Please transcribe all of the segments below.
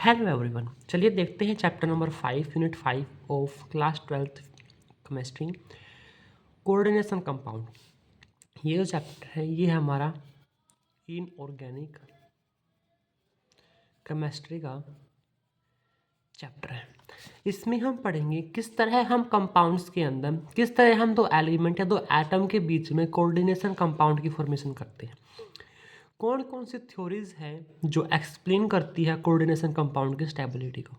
Hello everyone, चलिए देखते हैं chapter number 5 unit 5 of class 12th chemistry, coordination compound. ये जो चैप्टर है ये हमारा इनऑर्गेनिक केमिस्ट्री का चैप्टर है। इसमें हम पढ़ेंगे किस तरह हम कंपाउंड्स के अंदर किस तरह हम दो एलिमेंट या दो एटम के बीच में कोऑर्डिनेशन कंपाउंड की फॉर्मेशन करते हैं। कौन कौन सी थ्योरीज हैं जो एक्सप्लेन करती है कोऑर्डिनेशन कंपाउंड की स्टेबिलिटी को।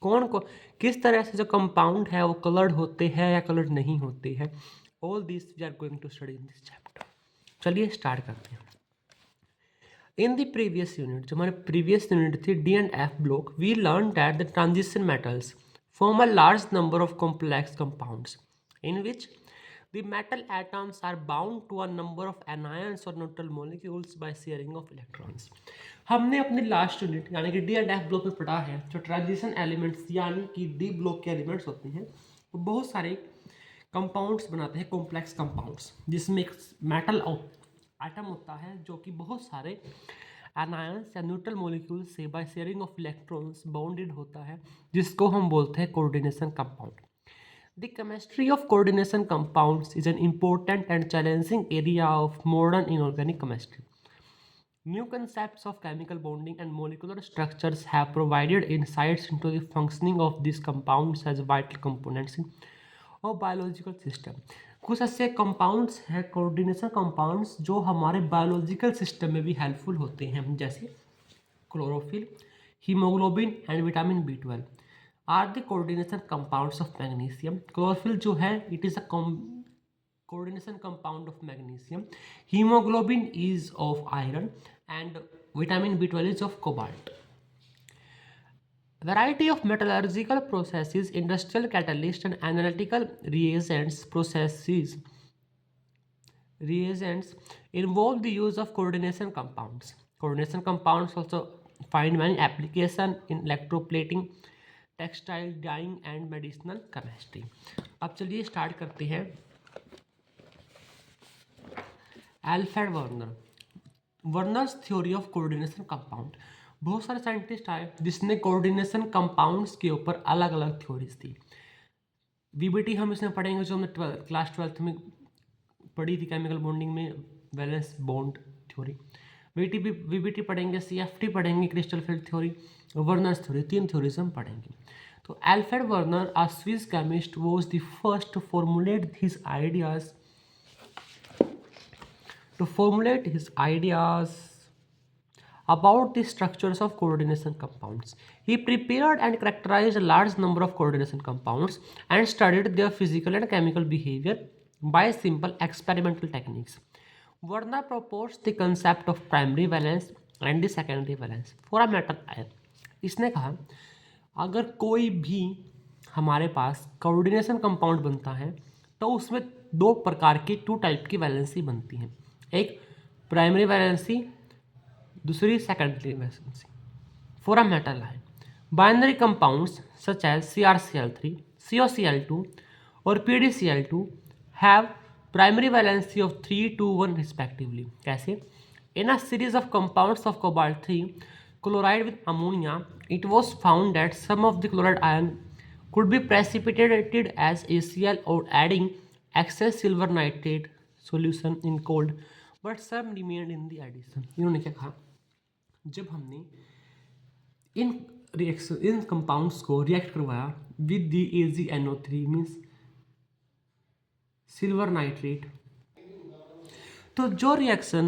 कौन को किस तरह से जो कंपाउंड है वो कलर्ड होते हैं या कलर्ड नहीं होते हैं। All this we are going to study in this chapter. चलिए स्टार्ट करते हैं। इन द प्रीवियस यूनिट, जो हमारे प्रीवियस यूनिट थी D and F block, we learn that the transition metals form a large number of complex compounds in which the metal atoms are bound to a number of anions or neutral molecules by sharing of electrons। हमने अपने last unit यानी कि D and F block में पढ़ा है जो transition elements यानी कि डी ब्लॉक के एलिमेंट्स होते हैं वो बहुत सारे कंपाउंड्स बनाते हैं, कॉम्प्लेक्स कंपाउंड्स, जिसमें एक मेटल आइटम होता है जो कि बहुत सारे एनायंस या न्यूट्रल मॉलिक्यूल से by sharing of electrons bounded होता है, जिसको हम बोलते हैं coordination compound. The chemistry of coordination compounds is an important and challenging area of modern inorganic chemistry. New concepts of chemical bonding and molecular structures have provided insights into the functioning of these compounds as vital components in और biological system. कुछ ऐसे compounds हैं coordination compounds जो हमारे biological system में भी helpful होते हैं, जैसे chlorophyll, haemoglobin and vitamin B12 are the coordination compounds of magnesium. Chlorophyll जो है it is a coordination compound of magnesium, hemoglobin is of iron and vitamin B12 is of cobalt। Variety of metallurgical processes, industrial catalysts and analytical reagents involve the use of coordination compounds। Coordination compounds also find many application in electroplating, textile dyeing and medicinal chemistry। अब चलिए start करते हैं। Alfred Werner's theory of coordination compound. बहुत सारे scientist आए जिसने coordination compounds के ऊपर अलग अलग थ्योरीज थी। वीबीटी हम इसमें पढ़ेंगे जो हमने क्लास 12th में पढ़ी थी, केमिकल बॉन्डिंग में वैलेंस बॉन्ड थ्योरी। वीबीटी पढ़ेंगे, सीएफटी पढ़ेंगे, crystal field theory, Werner's theory, तीन थ्योरीज हम पढ़ेंगे। तो Alfred Werner, a Swiss chemist, was the first to formulate his ideas about the structures of coordination compounds. He prepared and characterized a large number of coordination compounds and studied their physical and chemical behavior by simple experimental techniques. Werner proposed the concept of primary valence and the secondary valence for a metal ion। इसने कहा अगर कोई भी हमारे पास coordination compound बनता है तो उसमें दो प्रकार की टू टाइप की वैलेंसी बनती है, एक प्राइमरी वैलेंसी, दूसरी secondary valency for a metal ion. Binary compounds such as CrCl3, COCl2 और PdCl2 have primary valency of 3 to 1 respectively. कैसे? In a series of compounds of cobalt 3 chloride with ammonia, it was found that some of the chloride ion could be precipitated as ACl or adding excess silver nitrate solution in cold, but some remained in the addition। इन्होंने क्या कहा, जब हमने इन compounds को react करवाया with the AgNO3 means silver nitrate, तो जो reaction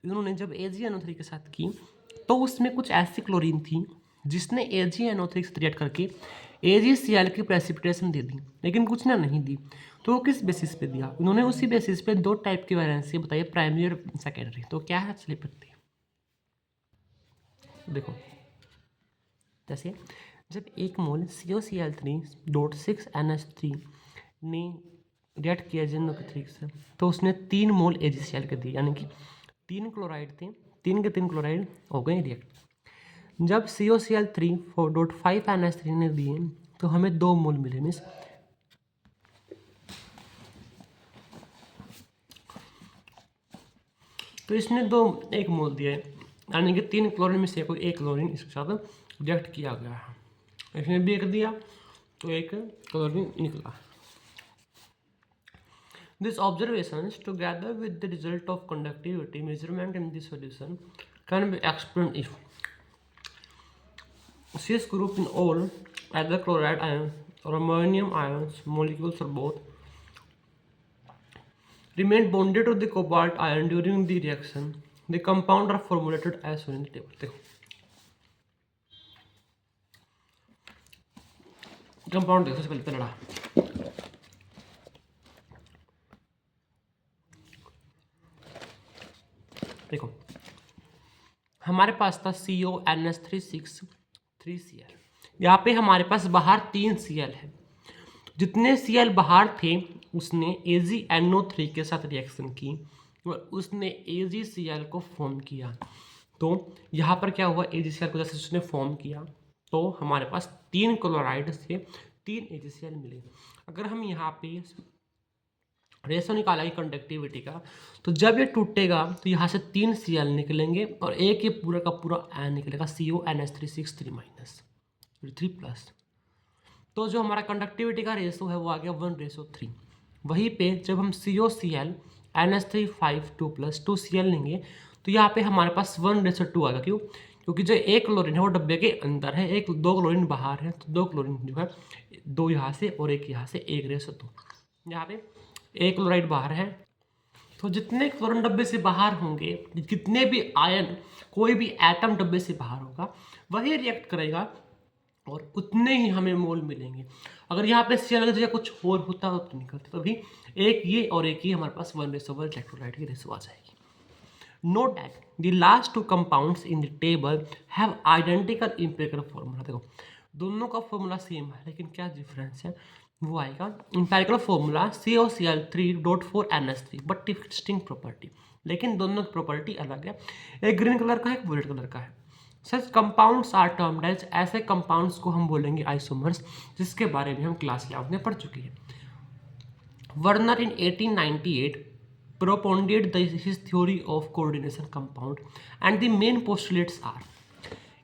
इन्होंने जब AgNO3 के साथ की तो उसमें कुछ ऐसी क्लोरीन थी जिसने AgNO3 से रिएक्ट करके AgCl की प्रेसिपिटेशन दे दी, लेकिन कुछ ने नहीं दी। तो किस बेसिस पे दिया? उन्होंने उसी बेसिस पे दो टाइप की वैलेंसी बताई, प्राइमरी और सेकेंडरी। तो क्या है, चलिए पढ़ते हैं। देखो, जैसे जब एक मोल COCl3.6NH3 ने रिएक्ट किया AgNO3 से तो उसने 3 मोल AgCl के दिए, यानी कि 3 क्लोराइड थे, 3 के 3 क्लोराइड हो गए रिएक्ट। जब COCl3.5NH3 ने दिए तो हमें 2 मोल मिले, मीन्स तो इसने 1 मोल दिया है यानी कि 3 क्लोरीन में से कोई एक क्लोरीन इसके साथ रिएक्ट किया गया है। इसने भी एक दिया तो एक क्लोरीन निकला। These observations, together with the result of conductivity measurement in the solution, can be explained if cis group in all either chloride ions or ammonium ions molecules or both remain bonded to the cobalt ion during the reaction. The compound are formulated as shown in the table. देखो compound देखो, सबसे पहले लड़ा देखो, हमारे पास था CONS3 6 3Cl। यहाँ पे हमारे पास बाहर 3 Cl है। जितने Cl बाहर थे उसने AgNO3 के साथ रिएक्शन की और उसने AgCl को फॉर्म किया। तो यहाँ पर क्या हुआ, AgCl को जैसे उसने फॉर्म किया तो हमारे पास 3 क्लोराइड से 3 AgCl मिले। अगर हम यहाँ पे रेशो निकालेंगे कंडक्टिविटी का, तो जब ये टूटेगा तो यहाँ से 3 Cl निकलेंगे और एक ये पूरा का पूरा आयन निकलेगा CONS3 6 3 तो जो हमारा कंडक्टिविटी का रेशो है वो आ गया 1:3। वहीं पे जब हम COCl NH3 5 2 Cl लेंगे तो यहाँ पे हमारे पास 1:2 आएगा। क्यों? क्योंकि जो एक क्लोरीन है वो डब्बे के अंदर है, 2 क्लोरीन बाहर है, तो 2 क्लोरीन जो है 2 यहाँ से और एक यहाँ से 1:2। यहाँ पे एक क्लोराइड बाहर है, तो जितने क्लोरीन डब्बे से बाहर होंगे, कितने भी आयन, कोई भी एटम डब्बे से बाहर होगा वही रिएक्ट करेगा और उतने ही हमें मोल मिलेंगे। अगर यहाँ पे Cl की जगह कुछ और होता तो निकलता, तभी एक ये और एक ये हमारे पास 1:1 इलेक्ट्रोलाइट की रेशो आ जाएगी। Note that the last two compounds in the table have identical empirical formula। देखो दोनों का फॉर्मूला सेम है, लेकिन क्या डिफरेंस है वो आएगा। empirical formula COCl3.4NH3 but distinct property, लेकिन दोनों की प्रॉपर्टी अलग है। एक ग्रीन कलर का है, एक वॉयलेट कलर का है। सच कंपाउंड्स आर टर्म्ड एज, ऐसे कंपाउंड्स को हम बोलेंगे आइसोमर्स, जिसके बारे में हम क्लास 11 में पढ़ चुके हैं। Werner in 1898 propounded his theory of coordination compound, and the main postulates are: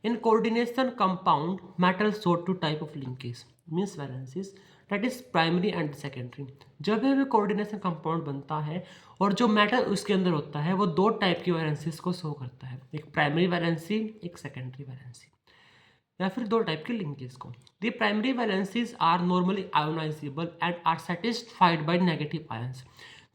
in coordination compound, metals show two type of linkage, means valencies, that is primary and secondary। जब भी कोऑर्डिनेशन कंपाउंड बनता है और जो metal उसके अंदर होता है वो 2 टाइप की वैलेंसीज को शो करता है, एक प्राइमरी वैलेंसी, एक सेकेंडरी वैलेंसी, या फिर 2 टाइप के लिंकेज को। The primary valencies are normally ionisable and are satisfied by negative ions.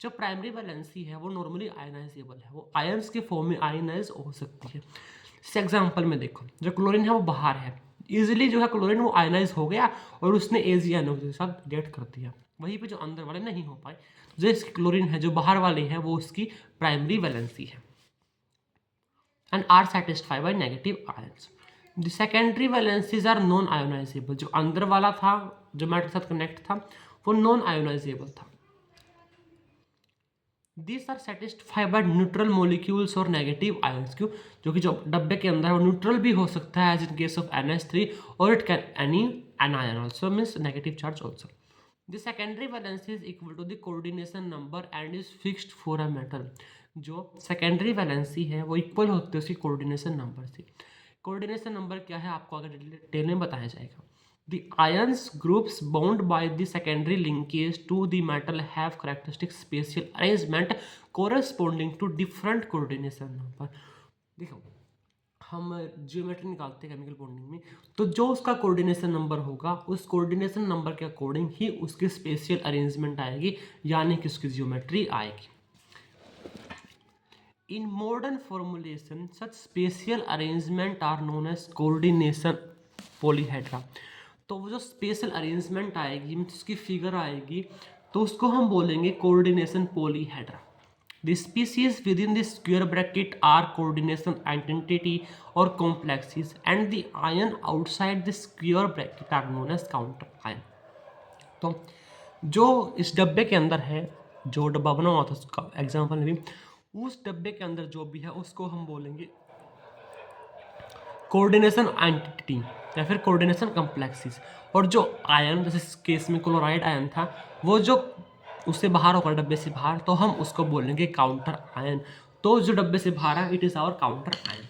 जो प्राइमरी वैलेंसी है वो नॉर्मली आयनाइजेबल है, वो आयंस के फॉर्म में आयनाइज हो सकती है। इस एग्जांपल में देखो, जो क्लोरीन है वो बाहर है, इजीली जो है क्लोरीन वो आयनाइज हो गया और उसने AgNO के साथ रिएक्ट कर दिया। वहीं पे जो अंदर वाले नहीं हो पाए, जो इसकी क्लोरीन है जो बाहर वाले हैं वो उसकी प्राइमरी वैलेंसी है and are satisfied by negative ions. The secondary valencies are non ionisable. जो अंदर वाला था जो मेटल के साथ कनेक्ट था वो नॉन आयोनाइजेबल था। These are satisfied by neutral molecules और नेगेटिव आयंस। क्यों? जो कि जो डब्बे के अंदर है वो न्यूट्रल भी हो सकता है, as in case of NH3, और it can any anion also, means negative charge also. The secondary valence is equal to the coordination number and is fixed for a metal। जो सेकेंडरी वैलेंसी है वो equal होती है उसकी coordination number से। Coordination number क्या है आपको आगे डिटेल में बताया जाएगा। The ions groups bound by the secondary linkage to the metal have characteristic spatial arrangement corresponding to different coordination number। देखो हम ज्योमेट्री निकालते हैं केमिकल बॉन्डिंग में, तो जो उसका कोऑर्डिनेशन नंबर होगा उस कोऑर्डिनेशन नंबर के अकॉर्डिंग ही उसकी स्पेशियल अरेंजमेंट आएगी, यानी कि उसकी ज्योमेट्री आएगी। In modern formulation such spatial arrangement are known as coordination polyhedra. तो वो जो स्पेशल अरेंजमेंट आएगी, उसकी फिगर आएगी, तो उसको हम बोलेंगे coordination polyhedra. The species within the square bracket are coordination identity और complexes and the ion outside the square bracket are known as counter ion. तो जो इस डब्बे के अंदर है, जो डब्बा बना हुआ था उसका एग्जाम्पल में भी, उस डब्बे के अंदर जो भी है उसको हम बोलेंगे कोऑर्डिनेशन आइडेंटिटी या फिर कोऑर्डिनेशन कॉम्प्लेक्सेस। और जो आयन, जैसे इस केस में क्लोराइड आयन था, वो जो उससे बाहर होगा डब्बे से बाहर, तो हम उसको बोलेंगे काउंटर आयन। तो जो डब्बे से बाहर है it is our counter ion.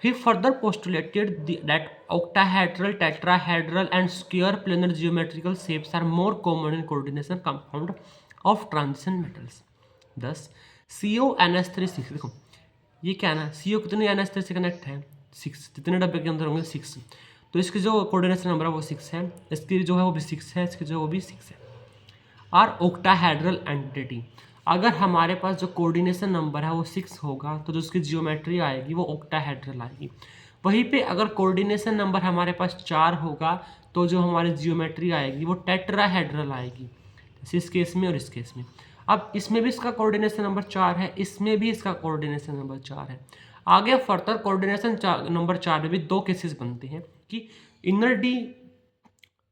He further postulated that octahedral, tetrahedral, and square planar geometrical shapes are more common in coordination compound of transition metals. Thus, CONS3 देखो ये क्या है ना, CO कितने NH3 से कनेक्ट है 6, जितने डब्बे के अंदर होंगे 6, तो इसकी जो कोऑर्डिनेशन नंबर है वो 6 है, इसकी जो है वो भी 6 है, इसकी जो वो भी 6 है। आर ओक्टाहेड्रल एंटिटी, अगर हमारे पास जो कोऑर्डिनेशन नंबर है वो 6 होगा तो जो उसकी जियोमेट्री आएगी वो ओक्टाहेड्रल आएगी। वहीं पे अगर कोऑर्डिनेशन नंबर हमारे पास 4 होगा तो जो हमारी जियोमेट्री आएगी वो टेट्राहेड्रल आएगी, जैसे इस केस में और इस केस में। अब इसमें भी इसका कोऑर्डिनेशन नंबर 4 है, इसमें भी इसका कोऑर्डिनेशन नंबर 4 है। आगे फर्दर कोऑर्डिनेशन नंबर 4 में भी 2 केसेस बनते हैं कि इनर डी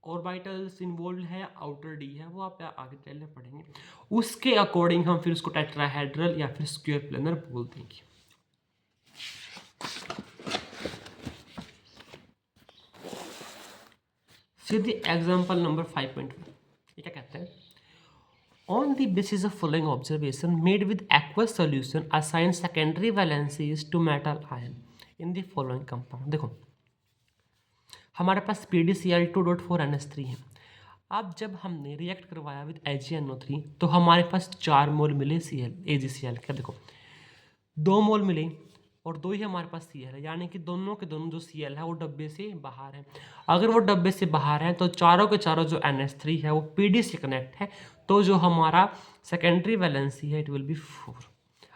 ऑर्बिटल्स इन्वॉल्व है या आउटर डी है, वो आप आगे चलने पढ़ेंगे। उसके अकॉर्डिंग हम फिर उसको टेट्राहेड्रल या फिर स्क्वायर प्लेनर बोल देंगे। सीधे एग्जांपल नंबर 5.1 ये क्या कहते हैं, on the basis of following observation made with aqueous solution assign secondary valencies to metal ion in the following compound. देखो हमारे पास PdCl2.4NH3 है। अब जब हमने रिएक्ट करवाया विद AgNO3 तो हमारे पास 4 मोल मिले AgCl का, देखो 2 मोल मिले और 2 ही हमारे पास Cl है, यानी कि दोनों के दोनों जो Cl है वो डब्बे से बाहर है। अगर वो डब्बे से बाहर है तो चारों के चारों जो NH3 है वो PD से कनेक्ट है, तो जो हमारा सेकेंडरी वैलेंसी है इट विल बी 4।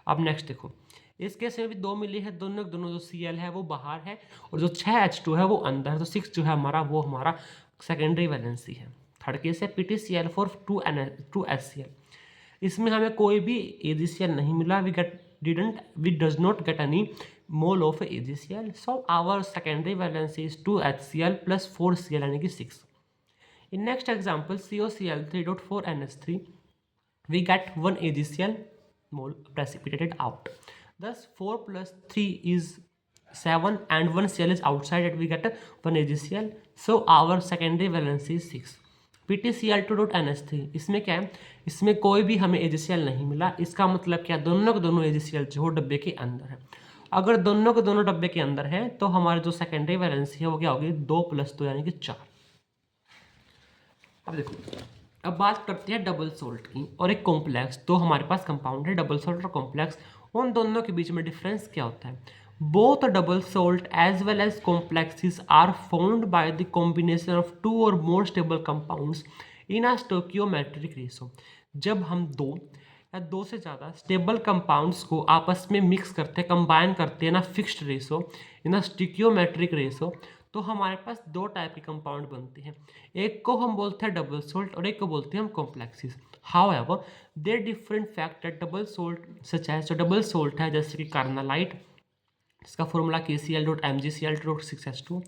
अब नेक्स्ट देखो इस केस में भी 2 मिली है, दोनों के दोनों जो Cl है वो बाहर है और जो 6H2 है वो अंदर है, तो 6 जो है हमारा वो हमारा सेकेंडरी वैलेंसी है। थर्ड केस है PtCl4 2HCl, इसमें हमें कोई भी AgCl नहीं मिला, we does not get any mole of AgCl, so our secondary valence is 2HCl plus 4Cl यानी कि 6। In next example COCl3.4NH3 we get 1 AgCl mole precipitated out, thus 4 plus 3 is 7 and 1 Cl is outside and we get 1 AgCl, so our secondary valence is 6। PtCl2.NH3 इसमें क्या है, इसमें कोई भी हमें AgCl नहीं मिला, इसका मतलब क्या, दोनों के दोनों AgCl जो डब्बे के अंदर है। अगर दोनों के दोनों डब्बे के अंदर है तो हमारे जो सेकेंडरी वैलेंसी है वो क्या होगी 2 + 2 यानी कि 4। अब देखो अब बात करते हैं डबल सोल्ट की और एक कॉम्प्लेक्स। तो हमारे पास कंपाउंड है डबल सोल्ट और कॉम्प्लेक्स, उन दोनों के बीच में डिफरेंस क्या होता है। Both double salt as well as complexes are found by the combination of 2 और more stable compounds in a stoichiometric ratio. जब हम 2 या 2 से ज़्यादा स्टेबल कंपाउंड्स को आपस में मिक्स करते हैं, कंबाइन करते हैं ना fixed ratio in a stoichiometric ratio, तो हमारे पास 2 टाइप के कंपाउंड बनते हैं। एक को हम बोलते हैं डबल सोल्ट और एक को बोलते हैं हम complexes. However there different fact है डबल सोल्ट सच है, जो डबल सोल्ट है जैसे कि कार्नालाइट, इसका फॉर्मूला KCl.MgCl2.6H2,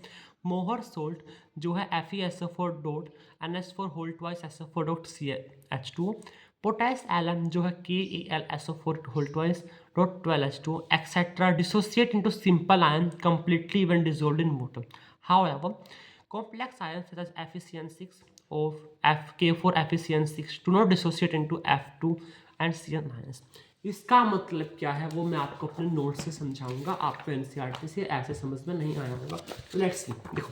मोहर सोल्ट जो है FeSO4.NH4 पोटेस एलम जो है KAlSO4 etcetera dissociate into simple ion completely when dissolved in water. However, complex ions such as FeCN6 of K4FeCN6 do not dissociate into F2 and Cn ions। इसका मतलब क्या है वो मैं आपको अपने नोट से समझाऊंगा, आपको NCERT से ऐसे समझ में नहीं आया होगा। तो लेट्स सी, देखो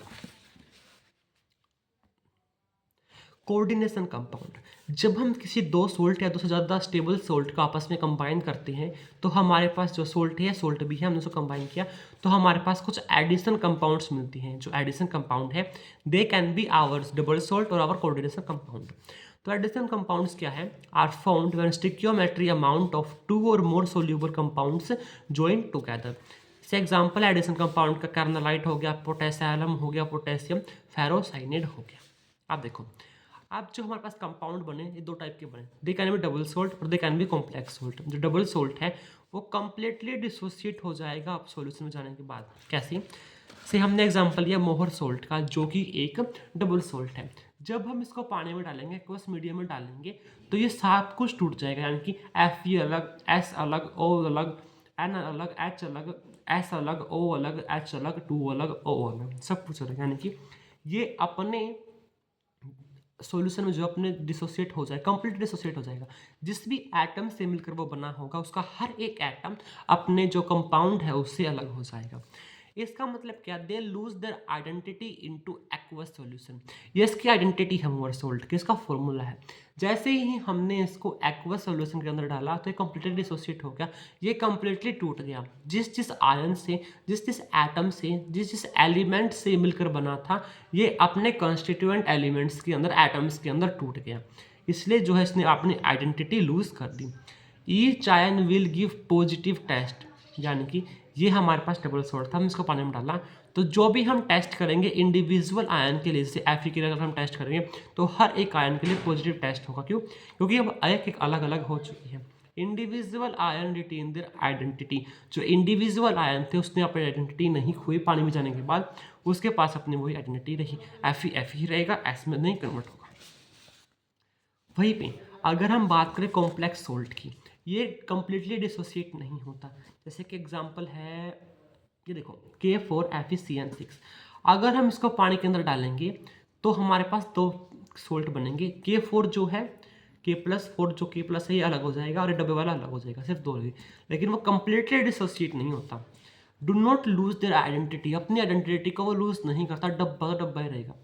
कोऑर्डिनेशन कंपाउंड, जब हम किसी 2 सोल्ट या 2 से ज़्यादा स्टेबल सोल्ट को आपस में कंबाइन करते हैं तो हमारे पास जो सोल्ट है सोल्ट भी है, हमने उसको कंबाइन किया तो हमारे पास कुछ एडिशन कंपाउंड्स मिलती हैं। जो एडिशन कंपाउंड है they can be ours double salt और आवर कोऑर्डिनेशन कंपाउंड। तो एडिशन कंपाउंड्स क्या है, are found when stoichiometry amount of 2 और more soluble compounds join together. Say example addition compound का कार्नालाइट हो गया, पोटेशियम हो गया, पोटेशियम फेरोसाइनेट हो गया। अब देखो अब जो हमारे पास कंपाउंड बने ये 2 टाइप के बने, they can be double salt और they can be complex salt. जो डबल सोल्ट है वो कंप्लीटली डिसोसिएट हो जाएगा आप सॉल्यूशन में जाने के बाद। कैसे, से हमने एग्जांपल लिया मोहर सोल्ट का जो कि एक डबल सोल्ट है। जब हम इसको पानी में डालेंगे, एक्वस मीडियम में डालेंगे तो ये सब कुछ टूट जाएगा, यानी कि Fe अलग, S अलग, O अलग, N अलग, H अलग, S अलग, O अलग, H अलग, 2 अलग, O अलग, सब कुछ अलग, यानी कि ये अपने सॉल्यूशन में जो अपने डिसोसिएट हो जाए, कंप्लीट डिसोसिएट हो जाएगा। जिस भी एटम से मिलकर वो बना होगा उसका हर एक एटम अपने जो कंपाउंड है उससे अलग हो जाएगा। इसका मतलब क्या, they lose their identity into aqueous solution. ये इसकी आइडेंटिटी है मोर सोल्ट की, इसका फॉर्मूला है। जैसे ही हमने इसको एक्वस सॉल्यूशन के अंदर डाला तो ये कंप्लीटली डिसोसिएट हो गया, ये कंप्लीटली टूट गया। जिस जिस आयन से, जिस जिस एटम से, जिस जिस एलिमेंट से मिलकर बना था, ये अपने कॉन्स्टिट्यूएंट एलिमेंट्स के अंदर, एटम्स के अंदर टूट गया। इसलिए जो है इसने अपनी आइडेंटिटी लूज कर दी। Each ion will give positive test, यानी कि ये हमारे पास डबल सोल्ट था, हम इसको पानी में डाला, तो जो भी हम टेस्ट करेंगे इंडिविजुअल आयन के लिए, जैसे Fe के लिए अगर हम टेस्ट करेंगे तो हर एक आयन के लिए पॉजिटिव टेस्ट होगा। क्यों? क्योंकि अब एक एक अलग अलग हो चुकी है। Individual ion retain their identity, जो इंडिविजुअल आयन थे उसने अपनी आइडेंटिटी नहीं खोई पानी में जाने के बाद, उसके पास अपनी वही आइडेंटिटी रही, Fe ही रहेगा, एस में नहीं कन्वर्ट होगा। वहीं पे अगर हम बात करें कॉम्प्लेक्स सोल्ट की, ये कंप्लीटली डिसोसिएट नहीं होता। जैसे कि एग्जांपल है, ये देखो K4FeCN6, अगर हम इसको पानी के अंदर डालेंगे तो हमारे पास दो सोल्ट बनेंगे। K4 जो है, K+4 जो K+ है ये अलग हो जाएगा और ये डब्बे वाला अलग हो जाएगा, सिर्फ दो रहेगी, लेकिन वो कंप्लीटली डिसोसिएट नहीं होता। Do not lose their identity, अपनी आइडेंटिटी को वो लूज नहीं करता, डब्बा का डब्बा ही रहेगा।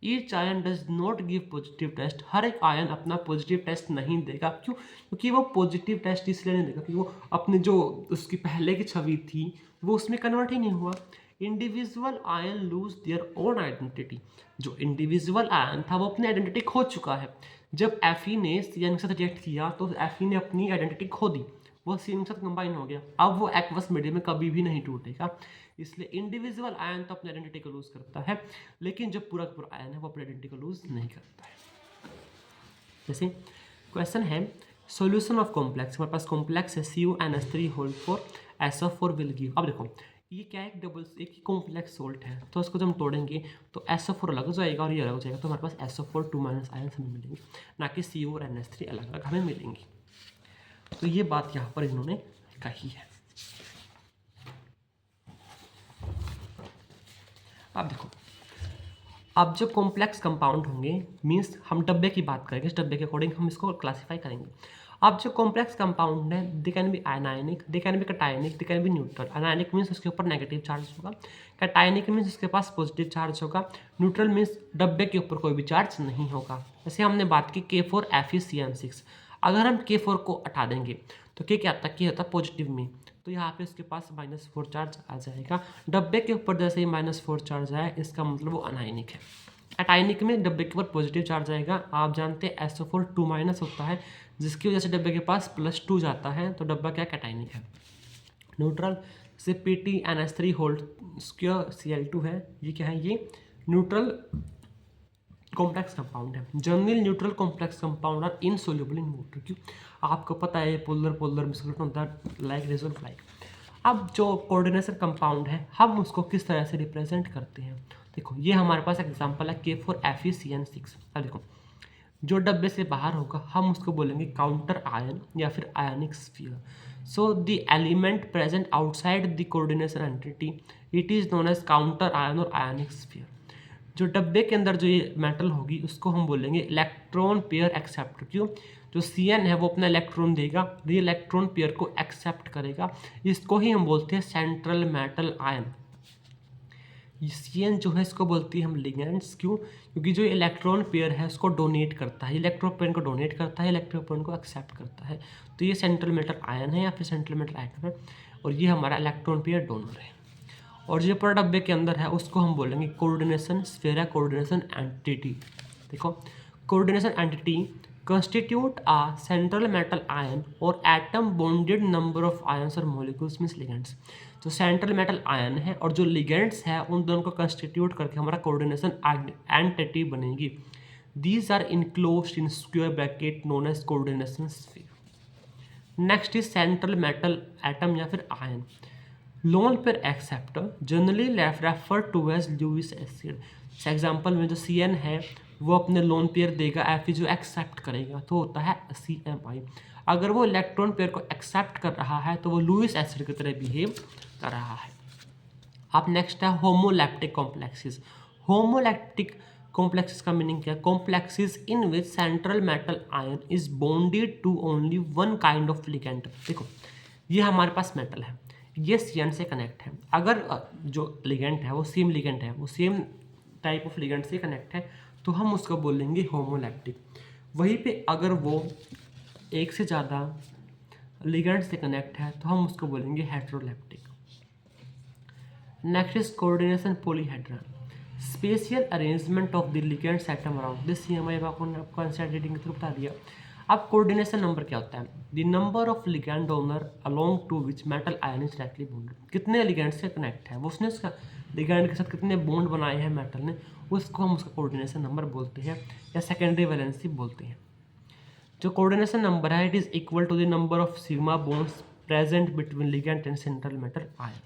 Each ion does not give positive test, हर एक आयन अपना पॉजिटिव टेस्ट नहीं देगा। क्यों? क्योंकि वो पॉजिटिव टेस्ट इसलिए नहीं देगा कि वो अपनी जो उसकी पहले की छवि थी वो उसमें कन्वर्ट ही नहीं हुआ। Individual ion lose their own identity, जो इंडिविजुअल आयन था वो अपनी आइडेंटिटी खो चुका है। जब Fe ने Cn के साथ रिएक्ट किया तो Fe ने अपनी आइडेंटिटी खो दी, वो Cn के साथ कंबाइन हो गया, अब वो एक्वस मीडियम में कभी भी नहीं टूटेगा। इसलिए इंडिविजुअल आयन तो अपनी आइडेंटिटी को लूज करता है, लेकिन जो पूरा का पूरा आयन है वो अपनी आइडेंटिटी को लूज नहीं करता है। जैसे क्वेश्चन है, सॉल्यूशन ऑफ कॉम्प्लेक्स, हमारे पास कॉम्प्लेक्स है CuNH3 SO4 विल गिव। अब देखो ये क्या है, एक ही कॉम्प्लेक्स सोल्ट है, तो इसको जब हम तोड़ेंगे तो SO4 अलग हो जाएगा और ये अलग हो जाएगा, तो हमारे पास SO4 2- आयन हमें मिलेंगे, ना कि Cu और NH3 अलग अलग हमें मिलेंगी। तो ये बात यहाँ पर इन्होंने कही है। अब देखो, अब जो कॉम्प्लेक्स कंपाउंड होंगे, मीन्स हम डब्बे की बात करेंगे, इस डब्बे के अकॉर्डिंग हम इसको क्लासीफाई करेंगे। अब जो कॉम्प्लेक्स कंपाउंड है, they can be anionic, they can be cationic, they can be neutral. Anionic means उसके ऊपर नेगेटिव चार्ज होगा, कैटायनिक मीन्स उसके पास पॉजिटिव चार्ज होगा, न्यूट्रल मीन्स डब्बे के ऊपर कोई भी चार्ज नहीं होगा। जैसे हमने बात की K4FeCN6, अगर हम K4 को हटा देंगे तो क्या आता है, होता पॉजिटिव में, तो यहाँ पे उसके पास -4 चार्ज आ जाएगा। डब्बे के ऊपर जैसे ही -4 चार्ज आया, इसका मतलब वो अनायनिक है। एटायनिक में डब्बे के ऊपर पॉजिटिव चार्ज आएगा, आप जानते हैं SO4 2- होता है, जिसकी वजह से डब्बे के पास +2 जाता है, तो डब्बा क्या कैटायनिक है। न्यूट्रल से PtNH3 Cl2 है, ये क्या है, ये न्यूट्रल कॉम्प्लेक्स कंपाउंड है। General neutral complex compound are insoluble in water. क्यों? आपको पता है पोलर पोलर में सॉल्यूशन होता है, लाइक रिजल्ट लाइक। अब जो कोऑर्डिनेशन कंपाउंड है, हम उसको किस तरह से रिप्रेजेंट करते हैं, देखो ये हमारे पास एग्जांपल है K4FeCN6। अब देखो जो डब्बे से बाहर होगा हम उसको बोलेंगे काउंटर आयन या फिर ionic sphere. So the element present outside the coordination entity, it is known as counter ion और आयनिक स्फीयर। जो डब्बे के अंदर जो ये मेटल होगी उसको हम बोलेंगे इलेक्ट्रॉन पेयर एक्सेप्टर। क्यों? जो Cn है वो अपना इलेक्ट्रॉन देगा, ये इलेक्ट्रॉन पेयर को एक्सेप्ट करेगा, इसको ही हम बोलते हैं सेंट्रल मेटल आयन। Cn जो है इसको बोलती है हम लिगेंड्स। क्यों? क्योंकि जो इलेक्ट्रॉन पेयर है उसको डोनेट करता है, इलेक्ट्रॉन पेयर को डोनेट करता है, इलेक्ट्रॉन पेयर को एक्सेप्ट करता है, तो ये सेंट्रल मेटल आयन है या फिर सेंट्रल मेटल आयन है, और ये हमारा इलेक्ट्रॉन पेयर डोनर है। और जो पूरा डब्बे के अंदर है उसको हम बोलेंगे कोऑर्डिनेशन स्फीयर या कोऑर्डिनेशन एंटिटी। देखो coordination entity constitute a central metal ion or atom bonded number of ions or molecules means ligands। तो सेंट्रल मेटल आयन है और जो लिगेंड्स है उन दोनों को कंस्टिट्यूट करके हमारा कोऑर्डिनेशन एंटिटी बनेगी। These are enclosed in square bracket known as coordination sphere. Next is central metal atom या फिर ion. Lone pair acceptor generally refer to as Lewis acid. Example में जो Cn है वो अपने लोन पेयर देगा, Fe जो एक्सेप्ट करेगा तो होता है CMI। अगर वो इलेक्ट्रॉन पेयर को एक्सेप्ट कर रहा है तो वो लुईस एसिड की तरह बिहेव कर रहा है। अब नेक्स्ट है होमोलैप्टिक कॉम्प्लेक्सेस। होमोलैप्टिक कॉम्प्लेक्सेस का मीनिंग क्या है? Complexes in which central metal ion is bonded to only one kind of ligand. देखो ये हमारे पास मेटल है, ये सी से कनेक्ट है। अगर जो लिगेंड है वो सेम लिगेंड है, वो सेम टाइप ऑफ लिगेंड से कनेक्ट है, तो हम उसको बोलेंगे होमोलैप्टिक। वहीं पे अगर वो एक से ज़्यादा लिगेंड से कनेक्ट है तो हम उसको बोलेंगे heteroleptic. Next is coordination polyhedral, spatial arrangement of the ligands atom around this CMI आपको आंसर रीडिंग के थ्रू बता दिया। अब कोऑर्डिनेशन नंबर क्या होता है? The number of ligand donor along to which metal ion is directly bonded, कितने ligand से कनेक्ट है वो, उसने उसका लिगेंड के साथ कितने बॉन्ड बनाए हैं मेटल ने, उसको हम उसका कोऑर्डिनेशन नंबर बोलते हैं या सेकेंडरी वैलेंसी बोलते हैं। जो कोऑर्डिनेशन नंबर है it is equal to the number of sigma bonds present between ligand and central metal ion.